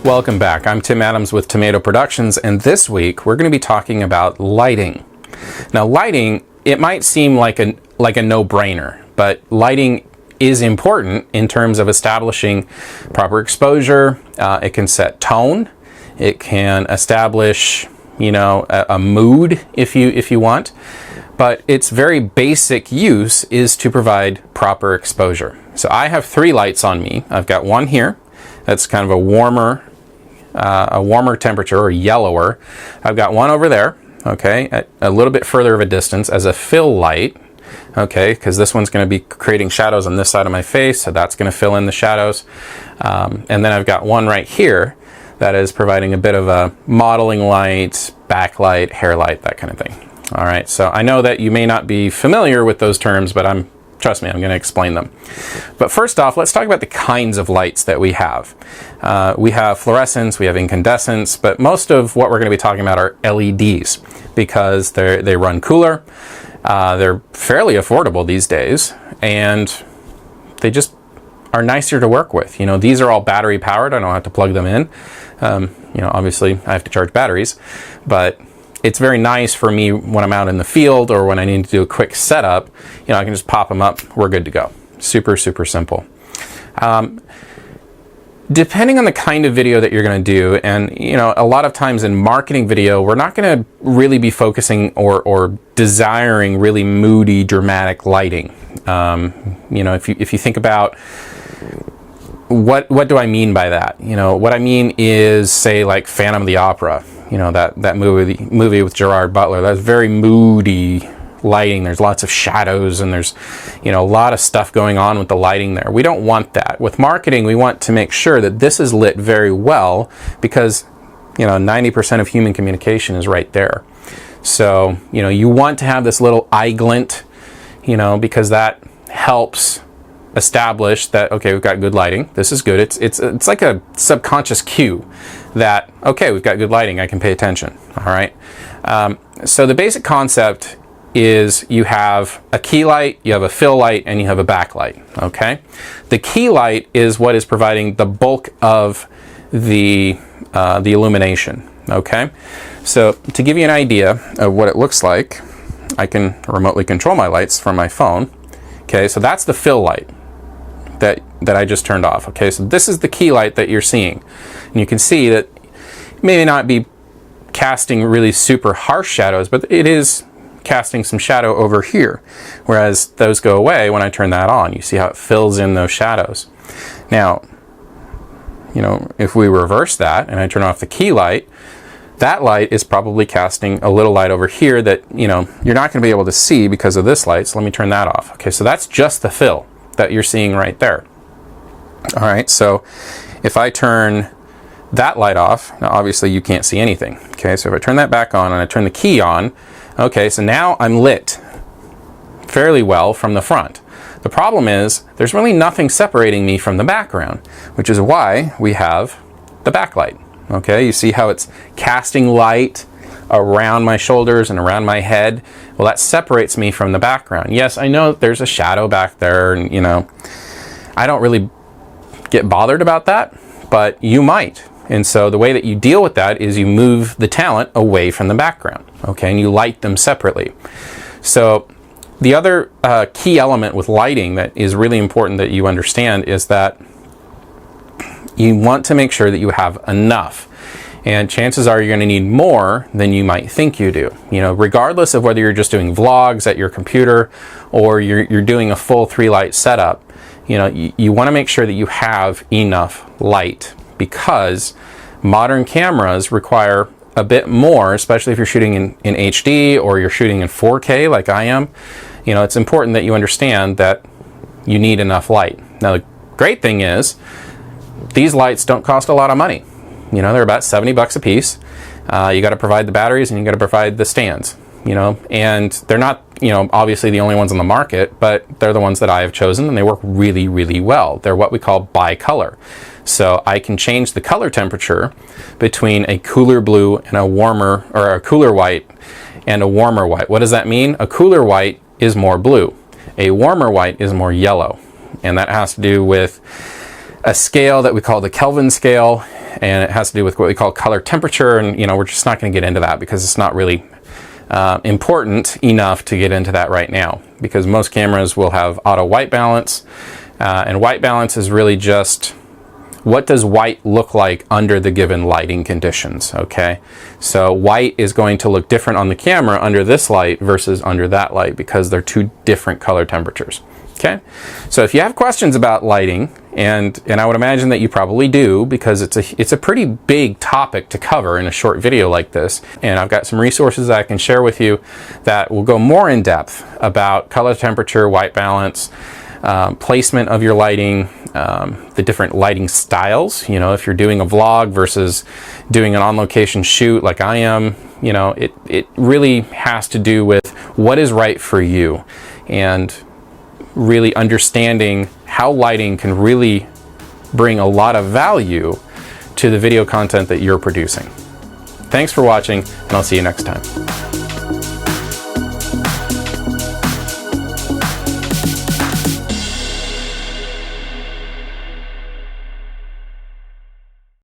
Welcome back. I'm Tim Adams with Tomato Productions, and this week we're going to be talking about lighting. Now, lighting, it might seem like a no-brainer, but lighting is important in terms of establishing proper exposure. It can set tone. It can establish, a mood if you want. But its very basic use is to provide proper exposure. So I have 3 lights on me. I've got one here that's kind of a warmer temperature, or yellower. I've got one over there, okay, at a little bit further of a distance as a fill light, okay, because this one's going to be creating shadows on this side of my face, so that's going to fill in the shadows. And then I've got one right here that is providing a bit of a modeling light, backlight, hair light, that kind of thing. All right, so I know that you may not be familiar with those terms, but trust me, I'm going to explain them. But first off, let's talk about the kinds of lights that we have. We have fluorescence, we have incandescence, but most of what we're going to be talking about are LEDs because they run cooler, they're fairly affordable these days, and they just are nicer to work with. These are all battery powered. I don't have to plug them in. Obviously I have to charge batteries, but it's very nice for me when I'm out in the field or when I need to do a quick setup. I can just pop them up. We're good to go. Super, super simple. Depending on the kind of video that you're going to do, and a lot of times in marketing video, we're not going to really be focusing or desiring really moody, dramatic lighting. If you think about what do I mean by that? What I mean is, say, like Phantom of the Opera. That movie with Gerard Butler. That's very moody lighting. There's lots of shadows and there's a lot of stuff going on with the lighting there. We don't want that. With marketing, we want to make sure that this is lit very well because 90% of human communication is right there. So you want to have this little eye glint, because that helps establish that, okay, we've got good lighting. This is good. It's like a subconscious cue that, okay, we've got good lighting. I can pay attention. All right. So the basic concept is you have a key light, you have a fill light, and you have a backlight. Okay. The key light is what is providing the bulk of the illumination. Okay. So to give you an idea of what it looks like, I can remotely control my lights from my phone. Okay. So that's the fill light that I just turned off. Okay, so this is the key light that you're seeing. And you can see that it may not be casting really super harsh shadows, but it is casting some shadow over here. Whereas those go away when I turn that on. You see how it fills in those shadows. Now, if we reverse that and I turn off the key light, that light is probably casting a little light over here that, you're not going to be able to see because of this light. So let me turn that off. Okay, so that's just the fill that you're seeing right there. All right, so if I turn that light off, now obviously you can't see anything. Okay, so if I turn that back on and I turn the key on, okay, so now I'm lit fairly well from the front. The problem is there's really nothing separating me from the background, which is why we have the backlight. Okay, you see how it's casting light around my shoulders and around my head. Well, that separates me from the background. Yes, I know there's a shadow back there, and I don't really get bothered about that, but you might. And so the way that you deal with that is you move the talent away from the background, okay, and you light them separately. So the other key element with lighting that is really important that you understand is that you want to make sure that you have enough. And chances are you're going to need more than you might think you do. Regardless of whether you're just doing vlogs at your computer or you're doing a full 3-light setup, you want to make sure that you have enough light because modern cameras require a bit more, especially if you're shooting in HD or you're shooting in 4K like I am. It's important that you understand that you need enough light. Now, the great thing is these lights don't cost a lot of money. They're about $70 a piece. You got to provide the batteries and you got to provide the stands, and they're not, obviously the only ones on the market, but they're the ones that I have chosen and they work really, really well. They're what we call bicolor. So I can change the color temperature between a cooler blue and a warmer, or a cooler white and a warmer white. What does that mean? A cooler white is more blue. A warmer white is more yellow. And that has to do with a scale that we call the Kelvin scale, and it has to do with what we call color temperature. And we're just not going to get into that because it's not really important enough to get into that right now, because most cameras will have auto white balance, and white balance is really just what does white look like under the given lighting conditions. Okay, so white is going to look different on the camera under this light versus under that light because they're two different color temperatures. Okay, so if you have questions about lighting, and I would imagine that you probably do, because it's a pretty big topic to cover in a short video like this, and I've got some resources that I can share with you that will go more in depth about color temperature, white balance, placement of your lighting, the different lighting styles. If you're doing a vlog versus doing an on-location shoot like I am, it really has to do with what is right for you, and really understanding how lighting can really bring a lot of value to the video content that you're producing. Thanks for watching, and I'll see you next time.